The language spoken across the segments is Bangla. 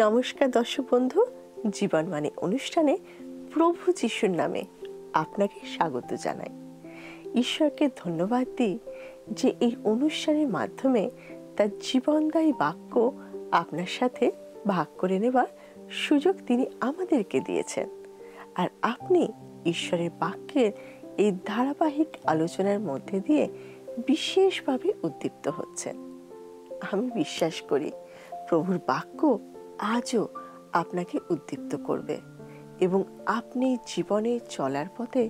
নমস্কার দর্শক বন্ধু, জীবন মানে অনুষ্ঠানে প্রভু যিশুর নামে আপনাকে স্বাগত জানাই। ঈশ্বরকে ধন্যবাদ দিই যে এই অনুষ্ঠানের মাধ্যমে তার জীবনদায়ী বাক্য আপনার সাথে ভাগ করে নেবার সুযোগ তিনি আমাদেরকে দিয়েছেন। আর আপনি ঈশ্বরের বাক্যের এই ধারাবাহিক আলোচনার মধ্যে দিয়ে বিশেষভাবে উদ্দীপ্ত হচ্ছেন। আমি বিশ্বাস করি প্রভুর বাক্য আজও আপনাকে উদ্দীপ্ত করবে এবং আপনি জীবনে চলার পথে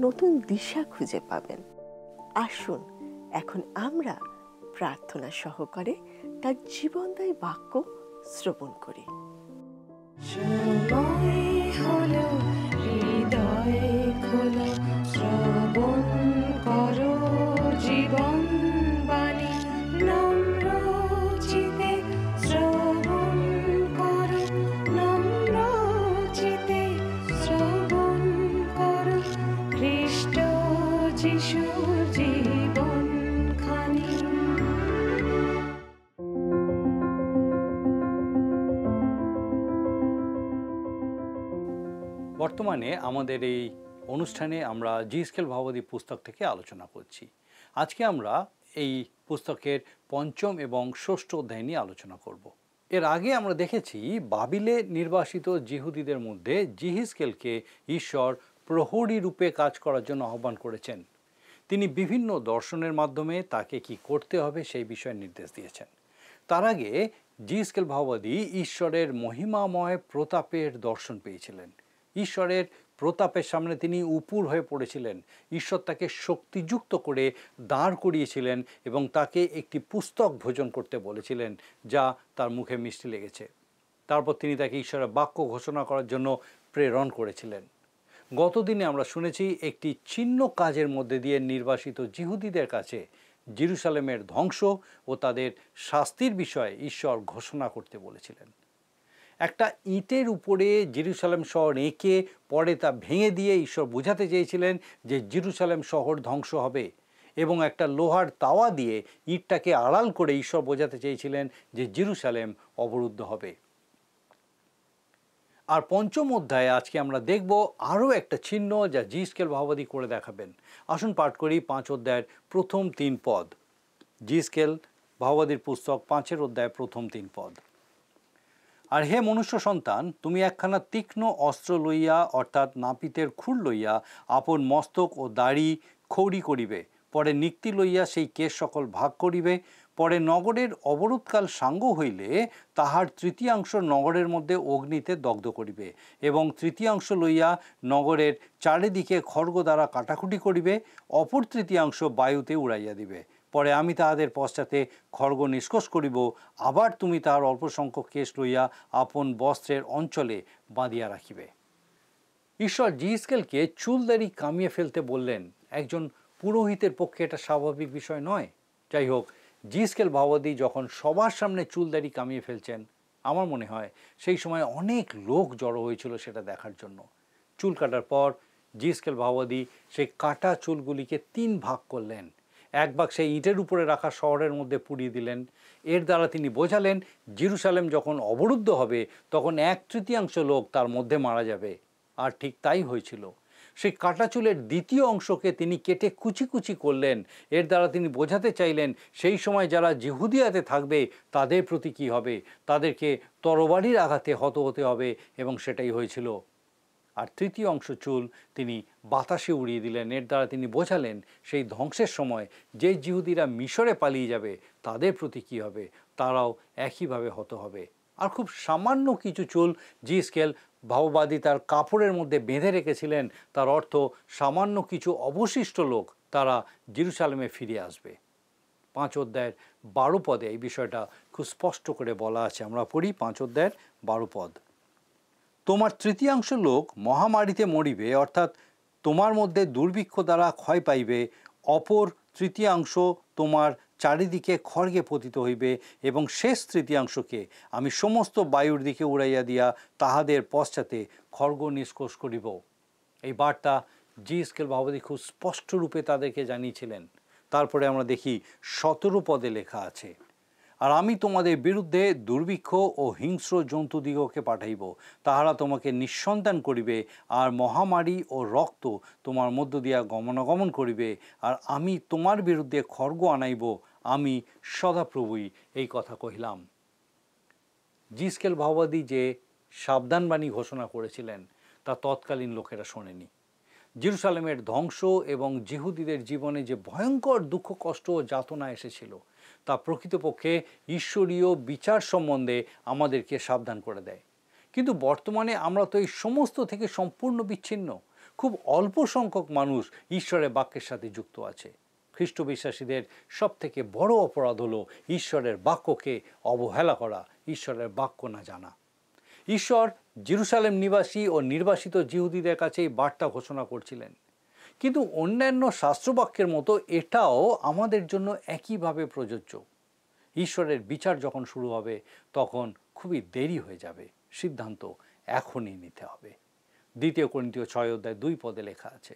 নতুন দিশা খুঁজে পাবেন। আসুন এখন আমরা প্রার্থনা সহকারে তার জীবনদায়ী বাক্য শ্রবণ করি। শ্রবণ করো জীবন বাণী, নম্র চিতে শ্রবণ করো, নম্র চিতে শ্রবণ করো খ্রিস্ট যিশুর জীবন খানি। বর্তমানে আমাদের এই অনুষ্ঠানে আমরা জিএসকেল ভাববাদী পুস্তক থেকে আলোচনা করছি। আজকে আমরা এই পুস্তকের পঞ্চম এবং ষষ্ঠ অধ্যায় নিয়ে আলোচনা করব। এর আগে আমরা দেখেছি বাবিলে নির্বাসিত জিহুদীদের মধ্যে জিহিজকেলকে ঈশ্বর প্রহরী রূপে কাজ করার জন্য আহ্বান করেছেন। তিনি বিভিন্ন দর্শনের মাধ্যমে তাকে কি করতে হবে সেই বিষয়ে নির্দেশ দিয়েছেন। তার আগে জিহিজকেল ভাববাদী ঈশ্বরের মহিমাময় প্রতাপের দর্শন পেয়েছিলেন। ঈশ্বরের প্রতাপের সামনে তিনি উপুর হয়ে পড়েছিলেন। ঈশ্বর তাকে শক্তিযুক্ত করে দাঁড় করিয়েছিলেন এবং তাকে একটি পুস্তক ভোজন করতে বলেছিলেন, যা তার মুখে মিষ্টি লেগেছে। তারপর তিনি তাকে ঈশ্বরের বাক্য ঘোষণা করার জন্য প্রেরণ করেছিলেন। গতদিনে আমরা শুনেছি একটি চিহ্ন কাজের মধ্যে দিয়ে নির্বাসিত জিহুদীদের কাছে জেরুজালেমের ধ্বংস ও তাদের শাস্তির বিষয়ে ঈশ্বর ঘোষণা করতে বলেছিলেন। একটা ইটের উপরে জেরুজালেম শহর এঁকে পরে তা ভেঙে দিয়ে ঈশ্বর বোঝাতে চেয়েছিলেন যে জেরুজালেম শহর ধ্বংস হবে, এবং একটা লোহার তাওয়া দিয়ে ইটটাকে আড়াল করে ঈশ্বর বোঝাতে চেয়েছিলেন যে জেরুজালেম অবরুদ্ধ হবে। আর পঞ্চম অধ্যায়ে আজকে আমরা দেখব আরও একটা চিহ্ন যা জিএসকেল ভাববাদী করে দেখাবেন। আসুন পাঠ করি 5 অধ্যায়ের প্রথম 3 পদ। জিএসকেল ভাববাদীর পুস্তক 5 অধ্যায়ের প্রথম 3 পদ। আর হে মনুষ্য সন্তান, তুমি একখানা তীক্ষ্ণ অস্ত্র লইয়া অর্থাৎ নাপিতের খুর লইয়া আপন মস্তক ও দাড়ি খৌরি করিবে, পরে নিক্তি লইয়া সেই কেশ সকল ভাগ করিবে। পরে নগরের অবরোধকাল সাঙ্গ হইলে তাহার তৃতীয়াংশ নগরের মধ্যে অগ্নিতে দগ্ধ করিবে, এবং তৃতীয়াংশ লইয়া নগরের চারিদিকে খড়গ দ্বারা কাটাকুটি করিবে, অপর তৃতীয়াংশ বায়ুতে উড়াইয়া দিবে। পরে আমি তাহাদের পশ্চাতে খড়গ নিষ্কোষ করিব, আবার তুমি তাহার অল্প সংখ্যক কেশ লইয়া আপন বস্ত্রের অঞ্চলে বাঁধিয়া রাখিবে। ঈশ্বর জিহিজকেলকে চুলদাড়ি কামিয়ে ফেলতে বললেন। একজন পুরোহিতের পক্ষে এটা স্বাভাবিক বিষয় নয়। যাই হোক, জিহিজকেল ভাববাদী যখন সবার সামনে চুলদাড়ি কামিয়ে ফেলছেন, আমার মনে হয় সেই সময় অনেক লোক জড়ো হয়েছিল সেটা দেখার জন্য। চুল কাটার পর জিহিজকেল ভাববাদী সেই কাটা চুলগুলিকে 3 ভাগ করলেন। এক ভাগ সেই ইটের উপরে রাখা শহরের মধ্যে পুড়িয়ে দিলেন। এর দ্বারা তিনি বোঝালেন জেরুজালেম যখন অবরুদ্ধ হবে তখন 1/3 লোক তার মধ্যে মারা যাবে। আর ঠিক তাই হয়েছিল। সেই কাটা চুলের দ্বিতীয় অংশকে তিনি কেটে কুচি কুচি করলেন। এর দ্বারা তিনি বোঝাতে চাইলেন সেই সময় যারা জিহুদিয়াতে থাকবে তাদের প্রতি কী হবে, তাদেরকে তরবারির আঘাতে হত হতে হবে, এবং সেটাই হয়েছিল। আর তৃতীয় অংশ চুল তিনি বাতাসে উড়িয়ে দিলেন। এর দ্বারা তিনি বোঝালেন সেই ধ্বংসের সময় যে জিহুদিরা মিশরে পালিয়ে যাবে তাদের প্রতি কী হবে, তারাও একইভাবে হত হবে। আর খুব সামান্য কিছু চুল জিহিজকেল ভাববাদী তার কাপড়ের মধ্যে বেঁধে রেখেছিলেন। তার অর্থ সামান্য কিছু অবশিষ্ট লোক তারা জেরুজালেমে ফিরে আসবে। 5 অধ্যায়ের 12 পদে এই বিষয়টা খুব স্পষ্ট করে বলা আছে। আমরা পড়ি 5 অধ্যায়ের 12 পদ। তোমার তৃতীয়াংশ লোক মহামারীতে মরিবে, অর্থাৎ তোমার মধ্যে দুর্ভিক্ষ দ্বারা ক্ষয় পাইবে, অপর তৃতীয়াংশ তোমার চারিদিকে খড়গে পতিত হইবে, এবং শেষ তৃতীয়াংশকে আমি সমস্ত বায়ুর দিকে উড়াইয়া দিয়া তাহাদের পশ্চাতে খড়গ নিষ্কোষ করিব। এই বার্তা জিহিজকেল ভাববাদী খুব স্পষ্ট রূপে তাদেরকে জানিয়েছিলেন। তারপরে আমরা দেখি 17 পদে লেখা আছে, আর আমি তোমাদের বিরুদ্ধে দুর্ভিক্ষ ও হিংস্র জন্তুদিগকে পাঠাইব, তাহারা তোমাকে নিঃসন্তান করিবে, আর মহামারী ও রক্ত তোমার মধ্য দিয়া গমনাগমন করিবে, আর আমি তোমার বিরুদ্ধে খড়গ আনাইব, আমি সদাপ্রভুই এই কথা কহিলাম। জিসকেল ভাওবাদী যে সাবধানবাণী ঘোষণা করেছিলেন তা তৎকালীন লোকেরা শোনেনি। জেরুসালেমের ধ্বংস এবং জিহুদীদের জীবনে যে ভয়ঙ্কর দুঃখ কষ্ট ও যাতনা এসেছিল তা প্রকৃতপক্ষে ঈশ্বরীয় বিচার সম্বন্ধে আমাদেরকে সাবধান করে দেয়। কিন্তু বর্তমানে আমরা তো এই সমস্ত থেকে সম্পূর্ণ বিচ্ছিন্ন। খুব অল্প সংখ্যক মানুষ ঈশ্বরের বাক্যের সাথে যুক্ত আছে। খ্রিস্ট বিশ্বাসীদের সব থেকে বড় অপরাধ হলো ঈশ্বরের বাক্যকে অবহেলা করা, ঈশ্বরের বাক্য না জানা। ঈশ্বর জেরুসালেম নিবাসী ও নির্বাসিত জিহুদীদের কাছে এই বার্তা ঘোষণা করছিলেন, কিন্তু অন্যান্য শাস্ত্রবাক্যের মতো এটাও আমাদের জন্য একইভাবে প্রযোজ্য। ঈশ্বরের বিচার যখন শুরু হবে তখন খুবই দেরি হয়ে যাবে, সিদ্ধান্ত এখনই নিতে হবে। 2 করিন্থীয় 6:2 লেখা আছে,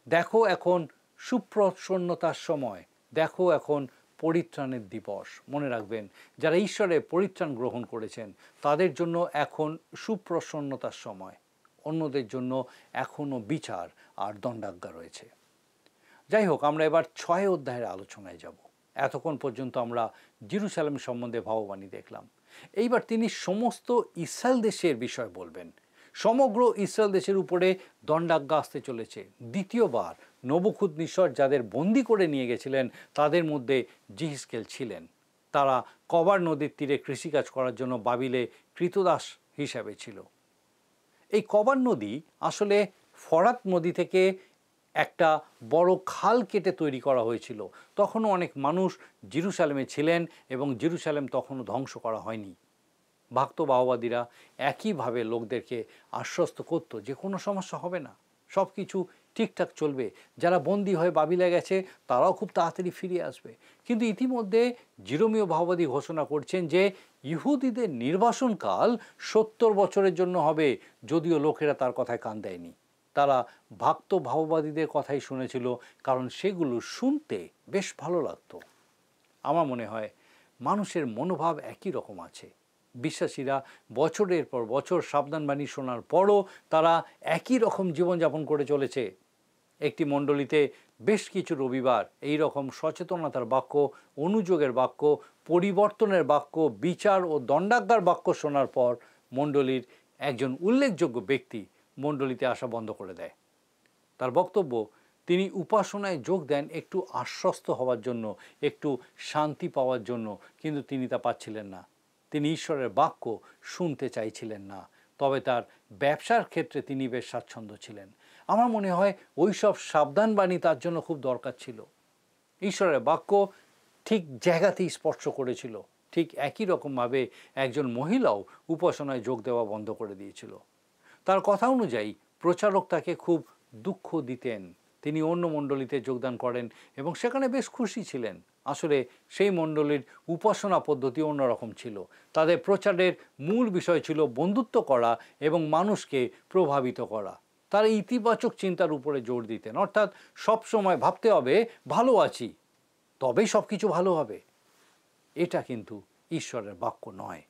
দেখো এখন সুপ্রসন্নতার সময়, দেখো এখন পরিত্রাণের দিবস। মনে রাখবেন, যারা ঈশ্বরের পরিত্রাণ গ্রহণ করেছেন তাদের জন্য এখন সুপ্রসন্নতার সময়, অন্যদের জন্য এখনও বিচার আর দণ্ডাজ্ঞা রয়েছে। যাই হোক, আমরা এবার 6 অধ্যায়ের আলোচনায় যাব। এতক্ষণ পর্যন্ত আমরা জেরুসালেম সম্বন্ধে ভাববাণী দেখলাম। এইবার তিনি সমস্ত ইসরায়েল দেশের বিষয় বলবেন। সমগ্র ইসরায়েল দেশের উপরে দণ্ডাজ্ঞা আসতে চলেছে। দ্বিতীয়বার নবুখুদনেছর যাদের বন্দি করে নিয়ে গেছিলেন তাদের মধ্যে জিহিজকেল ছিলেন। তারা কবার নদীর তীরে কৃষিকাজ করার জন্য বাবিলে কৃতদাস হিসাবে ছিল। এই কবার নদী আসলে ফরাত নদী থেকে একটা বড় খাল কেটে তৈরি করা হয়েছিল। তখনও অনেক মানুষ জেরুসালেমে ছিলেন এবং জেরুসালেম তখনও ধ্বংস করা হয়নি। ভক্ত ভাওবাদীরা একইভাবে লোকদেরকে আশ্বস্ত করত যে কোনো সমস্যা হবে না, সব কিছু ঠিকঠাক চলবে। যারা বন্দী হয়ে বাবিলে গেছে তারাও খুব তাড়াতাড়ি ফিরে আসবে। কিন্তু ইতিমধ্যে জিরোমীয় ভাওবাদী ঘোষণা করছেন যে ইহুদিদের নির্বাসনকাল 70 বছরের জন্য হবে, যদিও লোকেরা তার কথায় কান দেয়নি। তারা ভক্ত ভাওবাদীদের কথাই শুনেছিল, কারণ সেগুলো শুনতে বেশ ভালো লাগতো। আমার মনে হয় মানুষের মনোভাব একই রকম আছে। বিশ্বাসীরা বছরের পর বছর সাবধানবাণী শোনার পরও তারা একই রকম জীবনযাপন করে চলেছে। একটি মণ্ডলীতে বেশ কিছু রবিবার এই রকম সচেতনতার বাক্য, অনুযোগের বাক্য, পরিবর্তনের বাক্য, বিচার ও দণ্ডাজ্ঞার বাক্য শোনার পর মণ্ডলীর একজন উল্লেখযোগ্য ব্যক্তি মণ্ডলীতে আসা বন্ধ করে দেয়। তার বক্তব্য, তিনি উপাসনায় যোগ দেন একটু আশ্বস্ত হওয়ার জন্য, একটু শান্তি পাওয়ার জন্য, কিন্তু তিনি তা পাচ্ছিলেন না। তিনি ঈশ্বরের বাক্য শুনতে চাইছিলেন না। তবে তার ব্যবসার ক্ষেত্রে তিনি বেশ স্বাচ্ছন্দ্য ছিলেন। আমার মনে হয় ওই সব সাবধানবাণী তার জন্য খুব দরকার ছিল। ঈশ্বরের বাক্য ঠিক জায়গাতেই স্পর্শ করেছিল। ঠিক একই রকমভাবে একজন মহিলাও উপাসনায় যোগ দেওয়া বন্ধ করে দিয়েছিল। তার কথা অনুযায়ী প্রচারক তাকে খুব দুঃখ দিতেন। তিনি অন্য মণ্ডলীতে যোগদান করেন এবং সেখানে বেশ খুশি ছিলেন। আসলে সেই মণ্ডলীর উপাসনা পদ্ধতি অন্যরকম ছিল। তাদের প্রচারের মূল বিষয় ছিল বন্ধুত্ব করা এবং মানুষকে প্রভাবিত করা। তারা ইতিবাচক চিন্তার উপরে জোর দিতেন, অর্থাৎ সবসময় ভাবতে হবে ভালো আছি তবেই সব কিছু ভালো হবে। এটা কিন্তু ঈশ্বরের বাক্য নয়।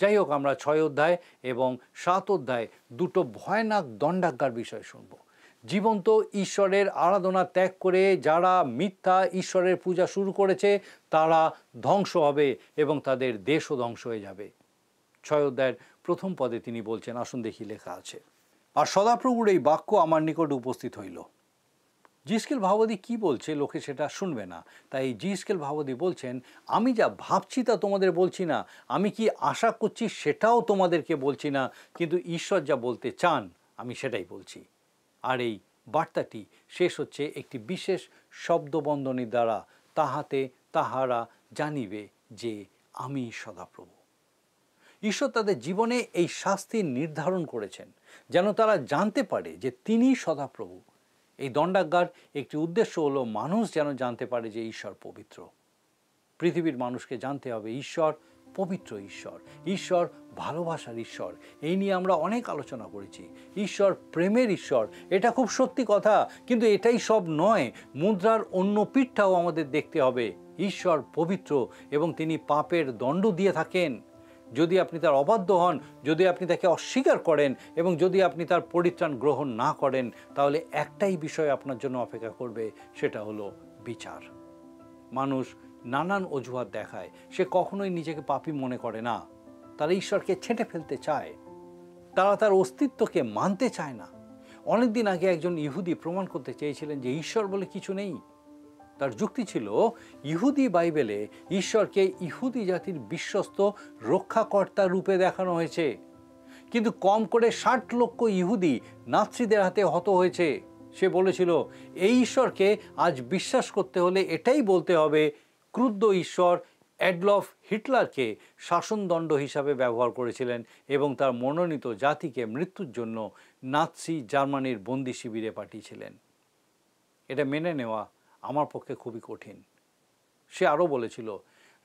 যাই হোক, আমরা 6 অধ্যায় এবং 7 অধ্যায় দুটো ভয়ানক দণ্ডাজ্ঞার বিষয় শুনব। জীবন্ত ঈশ্বরের আরাধনা ত্যাগ করে যারা মিথ্যা ঈশ্বরের পূজা শুরু করেছে তারা ধ্বংস হবে এবং তাদের দেশও ধ্বংস হয়ে যাবে। 6 অধ্যায়ের প্রথম পদে তিনি বলছেন, আসুন দেখি লেখা আছে, আর সদাপ্রভুর এই বাক্য আমার নিকট উপস্থিত হইল। জিসকেল ভাওবাদী কি বলছে লোকে সেটা শুনবে না, তাই জিসকেল ভাওবাদী বলছেন, আমি যা ভাবছি তা তোমাদের বলছি না, আমি কি আশা করছি সেটাও তোমাদেরকে বলছি না, কিন্তু ঈশ্বর যা বলতে চান আমি সেটাই বলছি। আর এই বার্তাটি শেষ হচ্ছে একটি বিশেষ শব্দবন্ধনীর দ্বারা, তাহাতে তাহারা জানিবে যে আমি সদাপ্রভু। ঈশ্বর তাদের জীবনে এই শাস্তি নির্ধারণ করেছেন যেন তারা জানতে পারে যে তিনি সদাপ্রভু। এই দণ্ডাজ্ঞার একটি উদ্দেশ্য হলো মানুষ যেন জানতে পারে যে ঈশ্বর পবিত্র। পৃথিবীর মানুষকে জানতে হবে ঈশ্বর পবিত্র ঈশ্বর, ঈশ্বর ভালোবাসার ঈশ্বর। এই নিয়ে আমরা অনেক আলোচনা করেছি। ঈশ্বর প্রেমের ঈশ্বর, এটা খুব সত্যি কথা, কিন্তু এটাই সব নয়। মুদ্রার অন্য পিঠটাও আমাদের দেখতে হবে। ঈশ্বর পবিত্র এবং তিনি পাপের দণ্ড দিয়ে থাকেন। যদি আপনি তার অবাধ্য হন, যদি আপনি তাকে অস্বীকার করেন এবং যদি আপনি তার পরিত্রাণ গ্রহণ না করেন, তাহলে একটাই বিষয় আপনার জন্য অপেক্ষা করবে, সেটা হলো বিচার। মানুষ নানান অজুহাত দেখায়, সে কখনোই নিজেকে পাপী মনে করে না। তারা ঈশ্বরকে ছেঁটে ফেলতে চায়, তারা তার অস্তিত্বকে মানতে চায় না। অনেকদিন আগে একজন ইহুদি প্রমাণ করতে চেয়েছিলেন যে ঈশ্বর বলে কিছু নেই। তার যুক্তি ছিল, ইহুদি বাইবেলে ঈশ্বরকে ইহুদি জাতির বিশ্বস্ত রক্ষাকর্তা রূপে দেখানো হয়েছে, কিন্তু কম করে 60 লক্ষ ইহুদি নাৎসিদের হাতে হত হয়েছে। সে বলেছিল, এই ঈশ্বরকে আজ বিশ্বাস করতে হলে এটাই বলতে হবে, ক্রুদ্ধ ঈশ্বর অ্যাডলফ হিটলারকে শাসনদণ্ড হিসাবে ব্যবহার করেছিলেন এবং তার মনোনীত জাতিকে মৃত্যুর জন্য নাৎসি জার্মানির বন্দি শিবিরে পাঠিয়েছিলেন। এটা মেনে নেওয়া আমার পক্ষে খুবই কঠিন। সে আরও বলেছিল,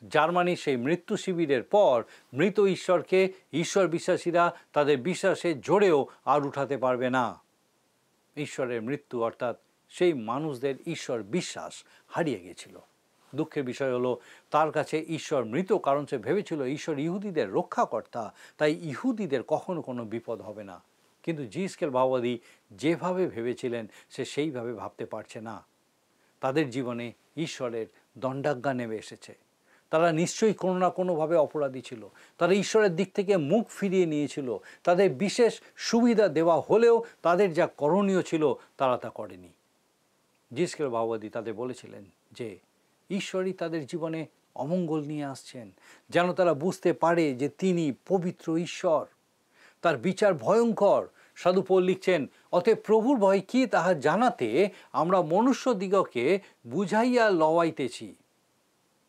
জার্মানির সেই মৃত্যু শিবিরের পর মৃত ঈশ্বরকে ঈশ্বর বিশ্বাসীরা তাদের বিশ্বাসে জোরেও আর উঠাতে পারবে না। ঈশ্বরের মৃত্যু অর্থাৎ সেই মানুষদের ঈশ্বর বিশ্বাস হারিয়ে গেছিল। দুঃখের বিষয় হলো, তার কাছে ঈশ্বর মৃত, কারণ সে ভেবেছিল ঈশ্বর ইহুদিদের রক্ষাকর্তা, তাই ইহুদিদের কখনো কোনো বিপদ হবে না। কিন্তু জিএসকেল ভাওবাদী যেভাবে ভেবেছিলেন, সে সেইভাবে ভাবতে পারছে না। তাদের জীবনে ঈশ্বরের দণ্ডাজ্ঞা নেমে এসেছে। তারা নিশ্চয়ই কোনো না কোনোভাবে অপরাধী ছিল। তারা ঈশ্বরের দিক থেকে মুখ ফিরিয়ে নিয়েছিল। তাদের বিশেষ সুবিধা দেওয়া হলেও তাদের যা করণীয় ছিল তারা তা করেনি। জিএসকেল ভাওবাদী তাদের বলেছিলেন যে ঈশ্বরই তাদের জীবনে অমঙ্গল নিয়ে আসছেন, যেন তারা বুঝতে পারে যে তিনি পবিত্র ঈশ্বর, তার বিচার ভয়ঙ্কর। সাধু পৌল লিখছেন, অতএব প্রভুর ভয় কি তাহা জানাতে আমরা মনুষ্য দিগকে বুঝাইয়া লওয়াইতেছি।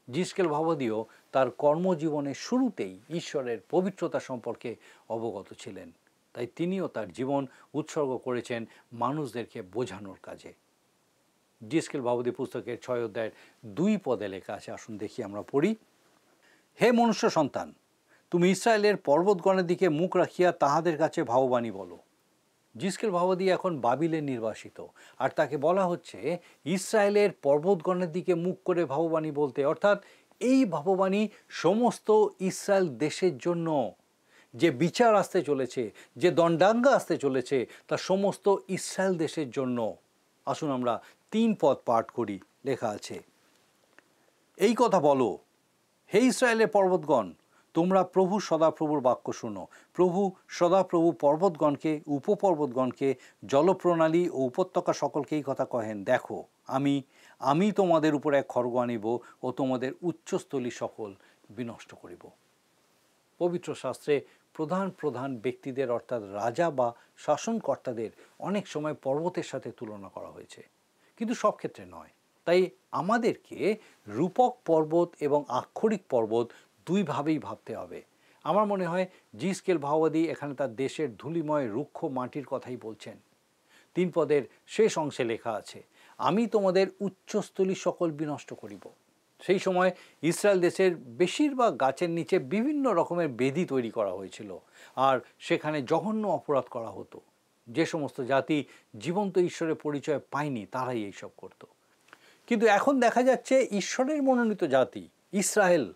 জিএসকেল ভাওবাদীও তার কর্মজীবনের শুরুতেই ঈশ্বরের পবিত্রতা সম্পর্কে অবগত ছিলেন, তাই তিনিও তার জীবন উৎসর্গ করেছেন মানুষদেরকে বোঝানোর কাজে। জিএসকেল ভাওবাদী পুস্তকের 6 অধ্যায়ের 2 পদে লেখা আছে, আসুন দেখি আমরা পড়ি। হে মনুষ্য সন্তান, তুমি ইসরায়েলের পর্বতগণের দিকে মুখ রাখিয়া তাহাদের কাছে ভাববাণী বলো। জিএসকেল ভাওবাদী এখন বাবিলে নির্বাসিত, আর তাকে বলা হচ্ছে ইসরায়েলের পর্বতগণের দিকে মুখ করে ভাববাণী বলতে, অর্থাৎ এই ভাববাণী সমস্ত ইসরায়েল দেশের জন্য। যে বিচার আসতে চলেছে, যে দণ্ডাজ্ঞা আসতে চলেছে, তা সমস্ত ইসরায়েল দেশের জন্য। আসুন আমরা 3 পদ পাঠ করি। লেখা আছে, এই কথা বলো, হে ইসরায়েলের পর্বতগণ, তোমরা প্রভু সদাপ্রভুর বাক্য শোনো। প্রভু সদাপ্রভু পর্বতগণকে, উপপর্বতগণকে, জলপ্রণালী ও উপত্যকা সকলকেই কথা কহেন, দেখো আমি তোমাদের উপর এক খড়গ আনিব ও তোমাদের উচ্চস্থলী সকল বিনষ্ট করিব। পবিত্র শাস্ত্রে প্রধান প্রধান ব্যক্তিদের অর্থাৎ রাজা বা শাসনকর্তাদের অনেক সময় পর্বতের সাথে তুলনা করা হয়েছে, কিন্তু সব ক্ষেত্রে নয়। তাই আমাদেরকে রূপক পর্বত এবং আক্ষরিক পর্বত দুইভাবেই ভাবতে হবে। আমার মনে হয় জিএসকেল ভাওবাদী এখানে তার দেশের ধূলিময় রুক্ষ মাটির কথাই বলছেন। 3 পদের শেষ অংশে লেখা আছে, আমি তোমাদের উচ্চস্থলী সকল বিনষ্ট করিব। সেই সময় ইসরায়েল দেশের বেশিরভাগ গাছের নিচে বিভিন্ন রকমের বেদি তৈরি করা হয়েছিল, আর সেখানে জঘন্য অপরাধ করা হতো। যে সমস্ত জাতি জীবন্ত ঈশ্বরের পরিচয় পায়নি তারাই এইসব করত। কিন্তু এখন দেখা যাচ্ছে ঈশ্বরের মনোনীত জাতি ইসরায়েল,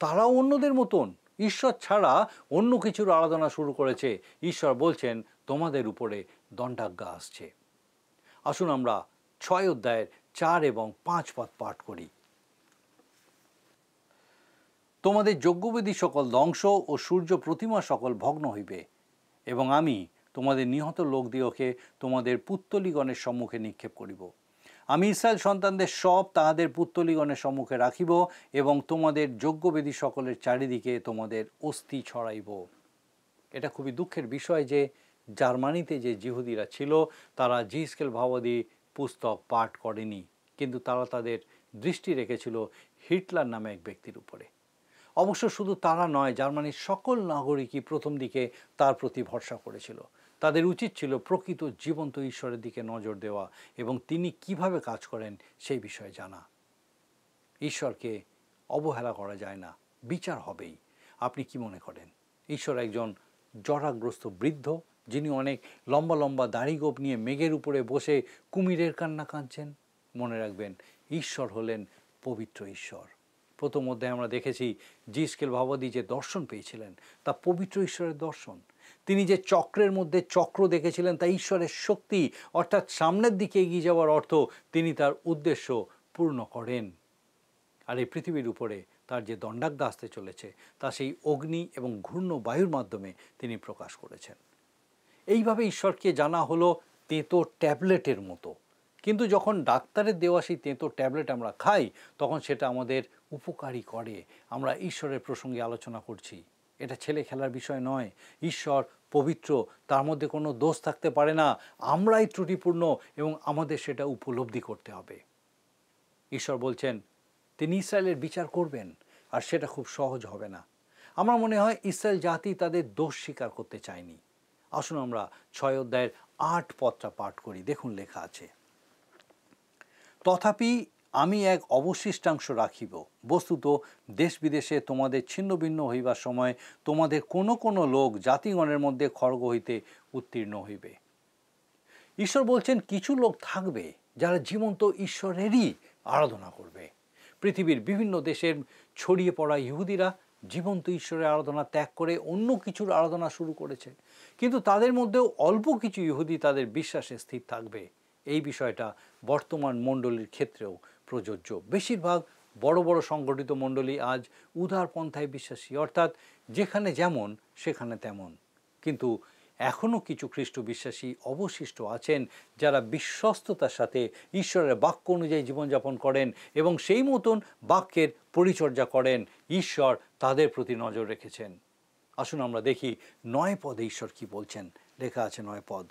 তারাও অন্যদের মতন ঈশ্বর ছাড়া অন্য কিছুর আরাধনা শুরু করেছে। ঈশ্বর বলছেন, তোমাদের উপরে দণ্ডাজ্ঞা আসছে। আসুন আমরা 6 অধ্যায়ের 4 এবং 5 পদ পাঠ করি। তোমাদের যজ্ঞবেদী সকল ধ্বংস ও সূর্য প্রতিমা সকল ভগ্ন হইবে, এবং আমি তোমাদের নিহত লোকদিগকে তোমাদের পুত্তলিগণের সম্মুখে নিক্ষেপ করিব। আমি ইসরায়েল সন্তানদের সব তাহাদের পুত্তলিগণের সম্মুখে রাখিব এবং তোমাদের যজ্ঞবেদী সকলের চারিদিকে তোমাদের অস্থি ছড়াইব। এটা খুবই দুঃখের বিষয় যে জার্মানিতে যে জিহুদিরা ছিল তারা জিএসকেল ভাওবাদী পুস্তক পাঠ করেনি, কিন্তু তারা তাদের দৃষ্টি রেখেছিল হিটলার নামে এক ব্যক্তির উপরে। অবশ্য শুধু তারা নয়, জার্মানির সকল নাগরিকই প্রথম দিকে তার প্রতি ভরসা করেছিল। তাদের উচিত ছিল প্রকৃত জীবন্ত ঈশ্বরের দিকে নজর দেওয়া এবং তিনি কিভাবে কাজ করেন সেই বিষয়ে জানা। ঈশ্বরকে অবহেলা করা যায় না, বিচার হবেই। আপনি কি মনে করেন ঈশ্বর একজন জরাগ্রস্ত বৃদ্ধ যিনি অনেক লম্বা লম্বা দাড়িগোঁফ নিয়ে মেঘের উপরে বসে কুমিরের কান্না কাঁদছেন? মনে রাখবেন, ঈশ্বর হলেন পবিত্র ঈশ্বর। প্রথম অধ্যায়ে আমরা দেখেছি জিসকেল ভাববাদী যে দর্শন পেয়েছিলেন তা পবিত্র ঈশ্বরের দর্শন। তিনি যে চক্রের মধ্যে চক্র দেখেছিলেন তা ঈশ্বরের শক্তি, অর্থাৎ সামনের দিকে এগিয়ে যাওয়ার অর্থ তিনি তার উদ্দেশ্য পূর্ণ করেন। আর এই পৃথিবীর উপরে তার যে দণ্ডাজ্ঞা আসতে চলেছে তা সেই অগ্নি এবং ঘূর্ণ বায়ুর মাধ্যমে তিনি প্রকাশ করেছেন। এইভাবে ঈশ্বরকে জানা হলো তেঁতো ট্যাবলেটের মতো, কিন্তু যখন ডাক্তারের দেওয়া সেই তেঁতো ট্যাবলেট আমরা খাই তখন সেটা আমাদের উপকারী করে। আমরা ঈশ্বরের প্রসঙ্গে আলোচনা করছি, এটা ছেলে খেলার বিষয় নয়। ঈশ্বর পবিত্র, তার মধ্যে কোনো দোষ থাকতে পারে না। আমরাই ত্রুটিপূর্ণ এবং আমাদের সেটা উপলব্ধি করতে হবে। ঈশ্বর বলছেন তিনি ইসরায়েলের বিচার করবেন, আর সেটা খুব সহজ হবে না। আমার মনে হয় ইসরায়েল জাতি তাদের দোষ স্বীকার করতে চায়নি। আসুন আমরা 6 অধ্যায়ের 8 পদটা পাঠ করি। দেখুন লেখা আছে, তথাপি আমি এক অবশিষ্টাংশ রাখিব, বস্তুত দেশ বিদেশে তোমাদের ছিন্ন ভিন্ন হইবার সময় তোমাদের কোনো কোনো লোক জাতিগণের মধ্যে খড়গ হইতে উত্তীর্ণ হইবে। ঈশ্বর বলছেন কিছু লোক থাকবে যারা জীবন্ত ঈশ্বরেরই আরাধনা করবে। পৃথিবীর বিভিন্ন দেশের ছড়িয়ে পড়া ইহুদিরা জীবন্ত ঈশ্বরের আরাধনা ত্যাগ করে অন্য কিছুর আরাধনা শুরু করেছে, কিন্তু তাদের মধ্যেও অল্প কিছু ইহুদি তাদের বিশ্বাসে স্থির থাকবে। এই বিষয়টা বর্তমান মণ্ডলীর ক্ষেত্রেও প্রযোজ্য। বেশিরভাগ বড় বড় সংগঠিত মণ্ডলী আজ উদারপন্থায় বিশ্বাসী, অর্থাৎ যেখানে যেমন সেখানে তেমন। কিন্তু এখনও কিছু খ্রিস্ট বিশ্বাসী অবশিষ্ট আছেন যারা বিশ্বস্ততার সাথে ঈশ্বরের বাক্য অনুযায়ী জীবনযাপন করেন এবং সেই মতন বাক্যের পরিচর্যা করেন। ঈশ্বর তাদের প্রতি নজর রেখেছেন। আসুন আমরা দেখি 9 পদে ঈশ্বর কি বলছেন। লেখা আছে 9 পদ,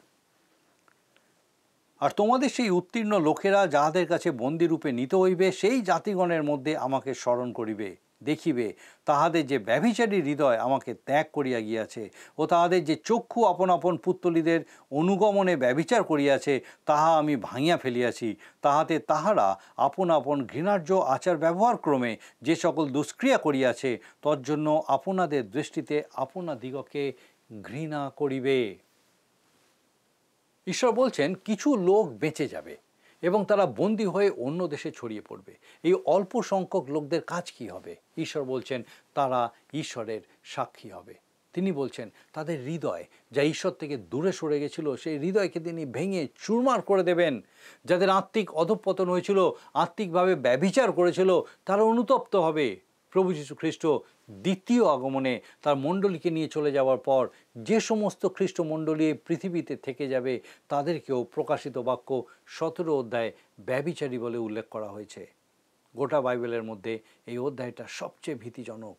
আর তোমাদের সেই উত্তীর্ণ লোকেরা যাহাদের কাছে বন্দিরূপে নিতে হইবে সেই জাতিগণের মধ্যে আমাকে স্মরণ করিবে, দেখিবে তাহাদের যে ব্যভিচারী হৃদয় আমাকে ত্যাগ করিয়া গিয়াছে ও তাহাদের যে চক্ষু আপন আপন পুত্তলীদের অনুগমনে ব্যভিচার করিয়াছে তাহা আমি ভাঙিয়া ফেলিয়াছি। তাহাতে তাহারা আপন আপন ঘৃণার্য আচার ব্যবহার ক্রমে যে সকল দুষ্ক্রিয়া করিয়াছে তজ্জন্য আপনাদের দৃষ্টিতে আপনাদিগকে ঘৃণা করিবে। ঈশ্বর বলছেন কিছু লোক বেঁচে যাবে এবং তারা বন্দী হয়ে অন্য দেশে ছড়িয়ে পড়বে। এই অল্প সংখ্যক লোকদের কাজ কি হবে? ঈশ্বর বলছেন তারা ঈশ্বরের সাক্ষী হবে। তিনি বলছেন তাদের হৃদয় যা ঈশ্বর থেকে দূরে সরে গেছিল সেই হৃদয়কে তিনি ভেঙে চুরমার করে দেবেন। যাদের আত্মিক অধঃপতন হয়েছিল, আত্মিকভাবে ব্যভিচার করেছিল, তারা অনুতপ্ত হবে। প্রভু যীশু খ্রিস্ট দ্বিতীয় আগমনে তার মণ্ডলীকে নিয়ে চলে যাওয়ার পর যে সমস্ত খ্রিস্ট মণ্ডলী পৃথিবীতে থেকে যাবে তাদেরকেও প্রকাশিত বাক্য 17 অধ্যায়ে ব্যভিচারী বলে উল্লেখ করা হয়েছে। গোটা বাইবেলের মধ্যে এই অধ্যায়টা সবচেয়ে ভীতিজনক।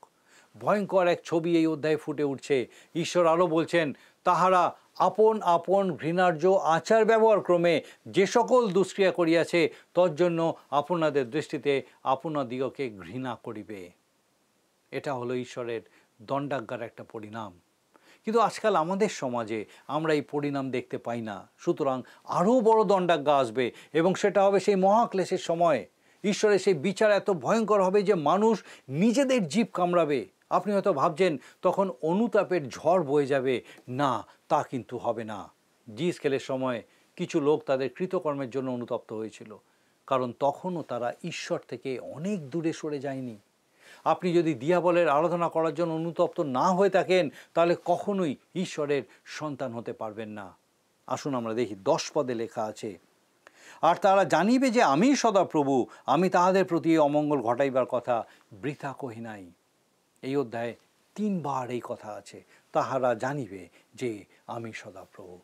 ভয়ঙ্কর এক ছবি এই অধ্যায়ে ফুটে উঠছে। ঈশ্বর আরও বলছেন তাহারা আপন আপন ঘৃণার্য আচার ব্যবহার ক্রমে যে সকল দুষ্ক্রিয়া করিয়াছে তজ্জন্য আপনাদের দৃষ্টিতে আপনাদিগকে ঘৃণা করিবে। এটা হলো ঈশ্বরের দণ্ডাজ্ঞার একটা পরিণাম। কিন্তু আজকাল আমাদের সমাজে আমরা এই পরিণাম দেখতে পাই না। সুতরাং আরও বড় দণ্ডাজ্ঞা আসবে এবং সেটা হবে সেই মহাক্লেশের সময়। ঈশ্বরের সেই বিচার এত ভয়ঙ্কর হবে যে মানুষ নিজেদের জিভ কামড়াবে। আপনি হয়তো ভাবছেন তখন অনুতাপের ঝড় বয়ে যাবে। না, তা কিন্তু হবে না। জিসকেলের সময় কিছু লোক তাদের কৃতকর্মের জন্য অনুতপ্ত হয়েছিল, কারণ তখনও তারা ঈশ্বর থেকে অনেক দূরে সরে যায়নি। আপনি যদি দিয়াবলের আরাধনা করার জন্য অনুতপ্ত না হয়ে থাকেন তাহলে কখনোই ঈশ্বরের সন্তান হতে পারবেন না। আসুন আমরা দেখি 10 পদে লেখা আছে, আর তারা জানিবে যে আমি সদাপ্রভু, আমি তাহাদের প্রতি অমঙ্গল ঘটাইবার কথা বৃথা কহি নাই। এই অধ্যায়ে 3 বার এই কথা আছে, তাহারা জানিবে যে আমি সদাপ্রভু।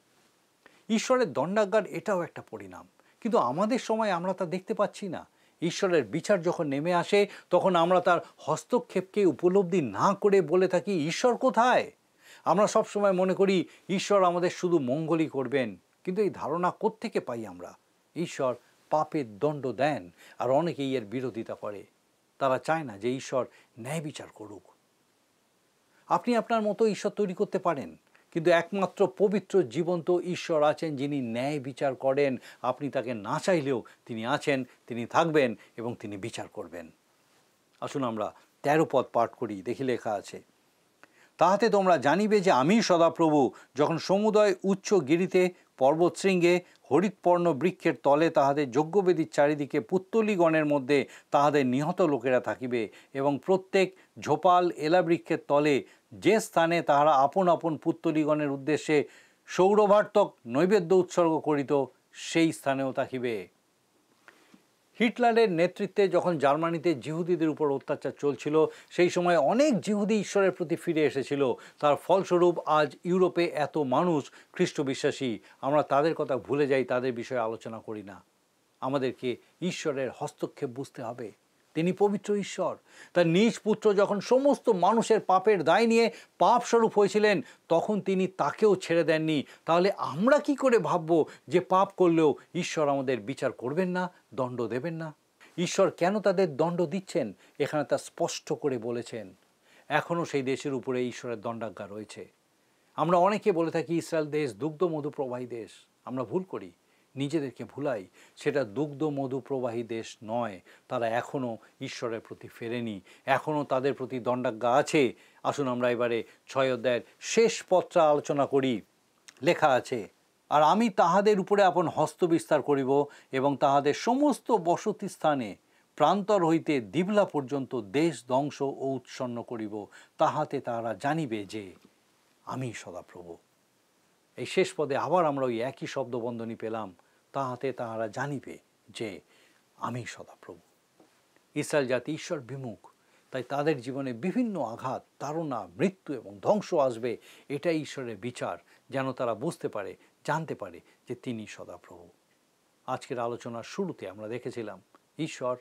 ঈশ্বরের দণ্ডাজ্ঞার এটাও একটা পরিণাম, কিন্তু আমাদের সময় আমরা তা দেখতে পাচ্ছি না। ঈশ্বরের বিচার যখন নেমে আসে তখন আমরা তার হস্তক্ষেপকে উপলব্ধি না করে বলে থাকি ঈশ্বর কোথায়। আমরা সবসময় মনে করি ঈশ্বর আমাদের শুধু মঙ্গলই করবেন, কিন্তু এই ধারণা কোত্থেকে পাই আমরা? ঈশ্বর পাপের দণ্ড দেন আর অনেকেই এর বিরোধিতা করে। তারা চায় না যে ঈশ্বর ন্যায় বিচার করুক। আপনি আপনার মতো ঈশ্বর তৈরি করতে পারেন, কিন্তু একমাত্র পবিত্র জীবন্ত ঈশ্বর আছেন যিনি ন্যায় বিচার করেন। আপনি তাকে না চাইলেও তিনি আছেন, তিনি থাকবেন এবং তিনি বিচার করবেন। আসুন আমরা 13 পদ পাঠ করি। দেখি লেখা আছে, তাহাতে তোমরা জানিবে যে আমি সদাপ্রভু, যখন সমুদয় উচ্চ গিরিতে পর্বতশৃঙ্গে হরিৎপর্ণ বৃক্ষের তলে তাহাদের যজ্ঞবেদীর চারিদিকে পুত্তলীগণের মধ্যে তাহাদের নিহত লোকেরা থাকিবে, এবং প্রত্যেক ঝোপাল এলাবৃক্ষের তলে যে স্থানে তাহারা আপন আপন পুত্তলীগণের উদ্দেশ্যে সৌরভার্তক নৈবেদ্য উৎসর্গ করিত, সেই স্থানেও থাকিবে। হিটলারের নেতৃত্বে যখন জার্মানিতে জিহুদিদের উপর অত্যাচার চলছিল, সেই সময় অনেক জিহুদি ঈশ্বরের প্রতি ফিরে এসেছিল। তার ফলস্বরূপ আজ ইউরোপে এত মানুষ খ্রিস্ট বিশ্বাসী। আমরা তাদের কথা ভুলে যাই, তাদের বিষয়ে আলোচনা করি না। আমাদেরকে ঈশ্বরের হস্তক্ষেপ বুঝতে হবে। তিনি পবিত্র ঈশ্বর। তার নিজ পুত্র যখন সমস্ত মানুষের পাপের দায় নিয়ে পাপ স্বরূপ হয়েছিলেন, তখন তিনি তাকেও ছেড়ে দেননি। তাহলে আমরা কি করে ভাববো যে পাপ করলেও ঈশ্বর আমাদের বিচার করবেন না, দণ্ড দেবেন না? ঈশ্বর কেন তাদের দণ্ড দিচ্ছেন এখানে তা স্পষ্ট করে বলেছেন। এখনও সেই দেশের উপরে ঈশ্বরের দণ্ডাজ্ঞা রয়েছে। আমরা অনেকে বলে থাকি ইসরায়েল দেশ দুগ্ধ মধু প্রবাহী দেশ। আমরা ভুল করি, নিজেদেরকে ভুলাই। সেটা দুগ্ধ মধু প্রবাহী দেশ নয়। তারা এখনও ঈশ্বরের প্রতি ফেরেনি, এখনও তাদের প্রতি দণ্ডাজ্ঞা আছে। আসুন আমরা এবারে 6 অধ্যায়ের শেষ পদটা আলোচনা করি। লেখা আছে, আর আমি তাহাদের উপরে আপন হস্ত বিস্তার করিব, এবং তাহাদের সমস্ত বসতি স্থানে প্রান্তর হইতে দিবলা পর্যন্ত দেশ ধ্বংস ও উৎসন্ন করিব, তাহাতে তাহারা জানিবে যে আমি সদাপ্রভু। এই শেষ পদে আবার আমরা ওই একই শব্দবন্ধনী পেলাম, তাহাতে তাহারা জানিবে যে আমি সদাপ্রভু। ইসরায়েল জাতি ঈশ্বর বিমুখ, তাই তাদের জীবনে বিভিন্ন আঘাত, তাড়না, মৃত্যু এবং ধ্বংস আসবে। এটাই ঈশ্বরের বিচার, যেন তারা বুঝতে পারে, জানতে পারে যে তিনি সদাপ্রভু। আজকের আলোচনার শুরুতে আমরা দেখেছিলাম ঈশ্বর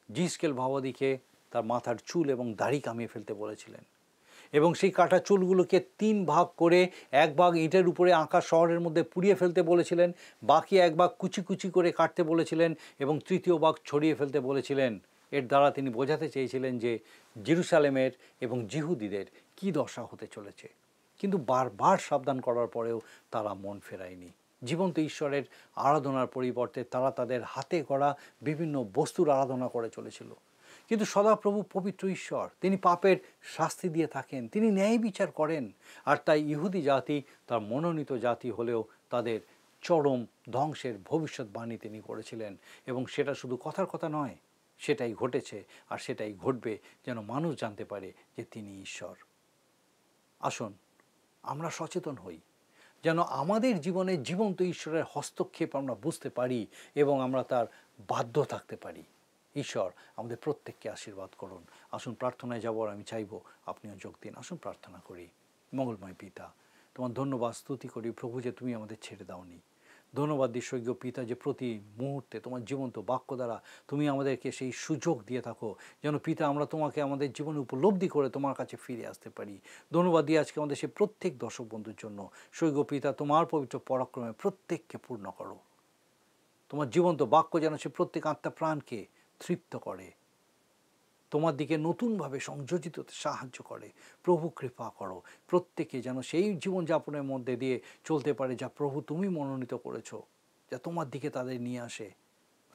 জিসকেল ভাবাদিকে তার মাথার চুল এবং দাড়ি কামিয়ে ফেলতে বলেছিলেন, এবং সেই কাটা চুলগুলোকে 3 ভাগ করে, এক ভাগ ইটের উপরে আঁকা শহরের মধ্যে পুড়িয়ে ফেলতে বলেছিলেন, বাকি এক ভাগ কুচি কুচি করে কাটতে বলেছিলেন, এবং তৃতীয় ভাগ ছড়িয়ে ফেলতে বলেছিলেন। এর দ্বারা তিনি বোঝাতে চেয়েছিলেন যে জেরুসালেমের এবং জিহুদিদের কী দশা হতে চলেছে। কিন্তু বারবার সাবধান করার পরেও তারা মন ফেরায়নি। জীবন্ত ঈশ্বরের আরাধনার পরিবর্তে তারা তাদের হাতে গড়া বিভিন্ন বস্তুর আরাধনা করে চলেছিল। কিন্তু সদাপ্রভু পবিত্র ঈশ্বর, তিনি পাপের শাস্তি দিয়ে থাকেন, তিনি ন্যায় বিচার করেন। আর তাই ইহুদি জাতি তার মনোনীত জাতি হলেও তাদের চরম ধ্বংসের ভবিষ্যৎবাণী তিনি করেছিলেন, এবং সেটা শুধু কথার কথা নয়, সেটাই ঘটেছে আর সেটাই ঘটবে, যেন মানুষ জানতে পারে যে তিনি ঈশ্বর। আসুন আমরা সচেতন হই, যেন আমাদের জীবনে জীবন্ত ঈশ্বরের হস্তক্ষেপ আমরা বুঝতে পারি এবং আমরা তার বাধ্য থাকতে পারি। ঈশ্বর আমাদের প্রত্যেককে আশীর্বাদ করুন। আসুন প্রার্থনায় যাবার আমি চাইব আপনিও যোগ দিন। আসুন প্রার্থনা করি। মঙ্গলময় পিতা, তোমার ধন্যবাদ স্তুতি করি প্রভু যে তুমি আমাদের ছেড়ে দাওনি। ধন্যবাদ দিই স্বর্গীয় পিতা যে প্রতি মুহূর্তে তোমার জীবন্ত বাক্য দ্বারা তুমি আমাদেরকে সেই সুযোগ দিয়ে থাকো, যেন পিতা আমরা তোমাকে আমাদের জীবনে উপলব্ধি করে তোমার কাছে ফিরে আসতে পারি। ধন্যবাদ দিই আজকে আমাদের সেই প্রত্যেক দর্শক বন্ধুর জন্য। স্বর্গীয় পিতা, তোমার পবিত্র পরাক্রমে প্রত্যেককে পূর্ণ করো। তোমার জীবন্ত বাক্য যেন সে প্রত্যেক আত্মা প্রাণকে তৃপ্ত করে, তোমার দিকে নতুনভাবে সংযোজিত হতে সাহায্য করে। প্রভু কৃপা করো, প্রত্যেকে যেন সেই জীবনযাপনের মধ্যে দিয়ে চলতে পারে যা প্রভু তুমি মনোনীত করেছো, যা তোমার দিকে তাদের নিয়ে আসে,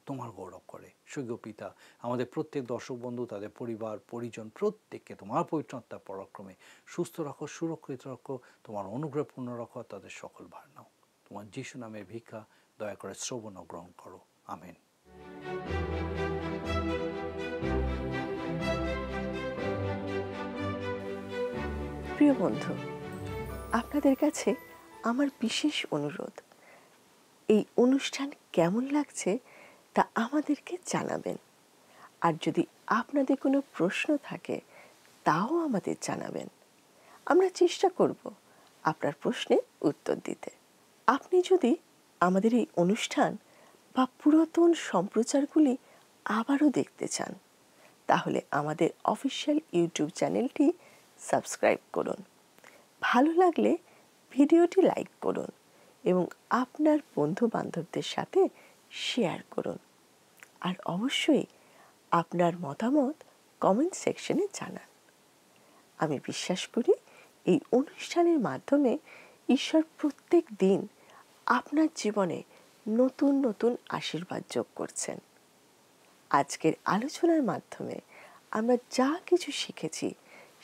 তোমার গৌরব করে। স্বর্গীয় পিতা, আমাদের প্রত্যেক দর্শক বন্ধু, তাদের পরিবার পরিজন প্রত্যেককে তোমার পবিত্র আত্মার পরাক্রমে সুস্থ রাখো, সুরক্ষিত রাখো, তোমার অনুগ্রহপূর্ণ রাখো, তাদের সকল ভার নাও। তোমার যিশু নামের ভিক্ষা দয়া করে শ্রবণ ও গ্রহণ করো। আমেন। প্রিয় বন্ধু, আপনাদের কাছে আমার বিশেষ অনুরোধ, এই অনুষ্ঠান কেমন লাগছে তা আমাদেরকে জানাবেন। আর যদি আপনাদের কোনো প্রশ্ন থাকে তাও আমাদের জানাবেন। আমরা চেষ্টা করব আপনার প্রশ্নের উত্তর দিতে। আপনি যদি আমাদের এই অনুষ্ঠান বা পুরাতন সম্প্রচারগুলি আবারও দেখতে চান, তাহলে আমাদের অফিসিয়াল ইউটিউব চ্যানেলটি সাবস্ক্রাইব করুন। ভালো লাগলে ভিডিওটি লাইক করুন এবং আপনার বন্ধু বান্ধবদের সাথে শেয়ার করুন। আর অবশ্যই আপনার মতামত কমেন্ট সেকশনে জানান। আমি বিশ্বাস করি এই অনুষ্ঠানের মাধ্যমে ঈশ্বর প্রত্যেক দিন আপনার জীবনে নতুন নতুন আশীর্বাদ যোগ করছেন। আজকের আলোচনার মাধ্যমে আমরা যা কিছু শিখেছি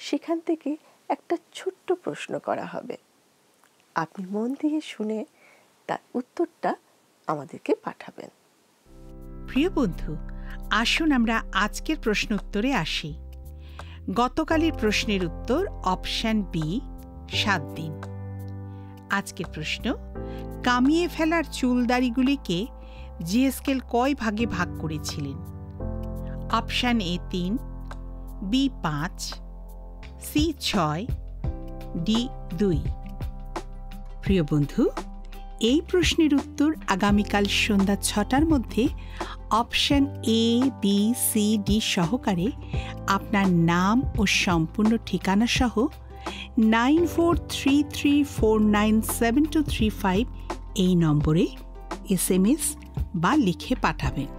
সেখান থেকে একটা ছোট্ট প্রশ্ন করা হবে। আপনি মন দিয়ে শুনে তার উত্তরটা আমাদেরকে পাঠাবেন। প্রিয় বন্ধু, আসুন আমরা আজকের প্রশ্ন উত্তরে আসি। গতকালের প্রশ্নের উত্তর অপশন বি, 7 দিন। আজকের প্রশ্ন, কামিয়ে ফেলার চুলদাড়িগুলিকে জিএসকেল কয় ভাগে ভাগ করেছিলেন? Option A 3, B 5, C 6, D 2। প্রিয় বন্ধু, এই প্রশ্নের উত্তর আগামীকাল সন্ধ্যা 6টার মধ্যে option A, B, C, D সহকারে আপনার নাম ও সম্পূর্ণ ঠিকানা সহ 9433497235 এই নম্বরে SMS বা লিখে পাঠাবেন।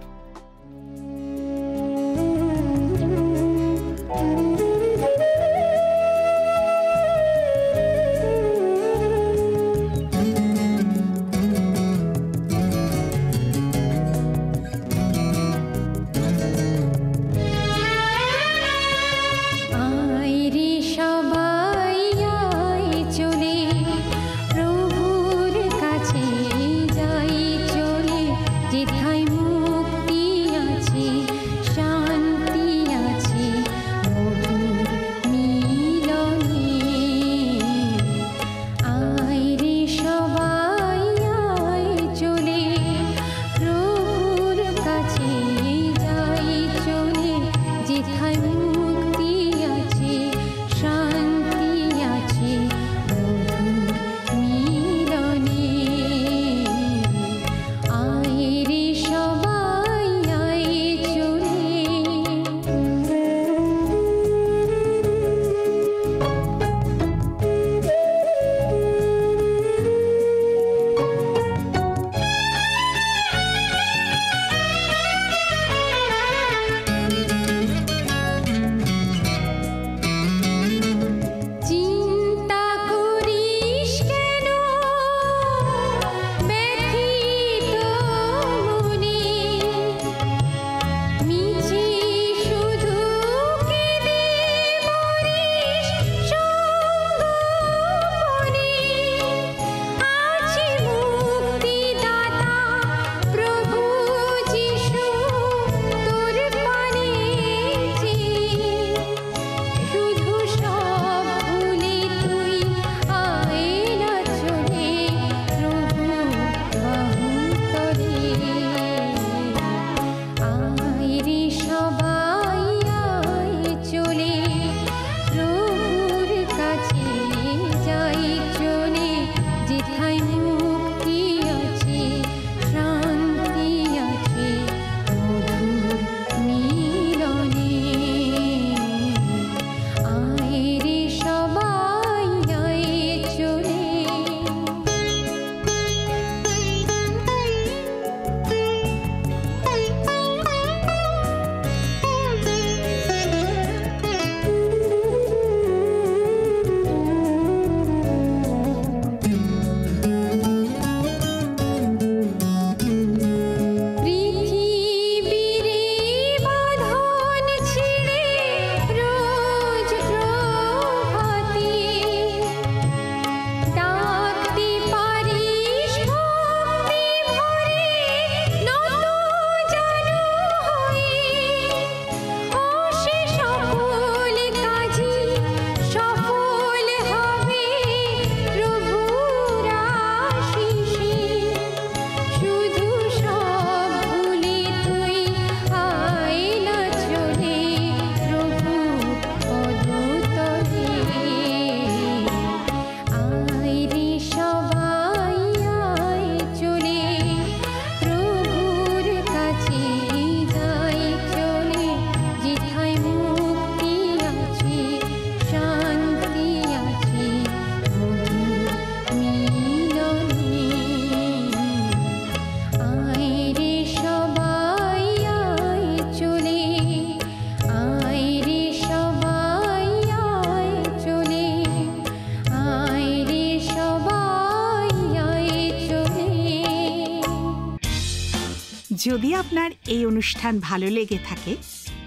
যদি আপনার এই অনুষ্ঠান ভালো লেগে থাকে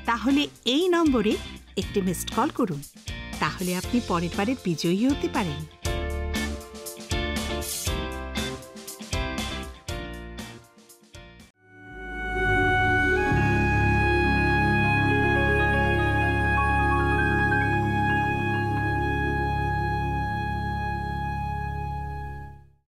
তাহলে এই নম্বরে একটি মিসড কল করুন, তাহলে আপনি পরের বারের বিজয়ী হতে পারেন।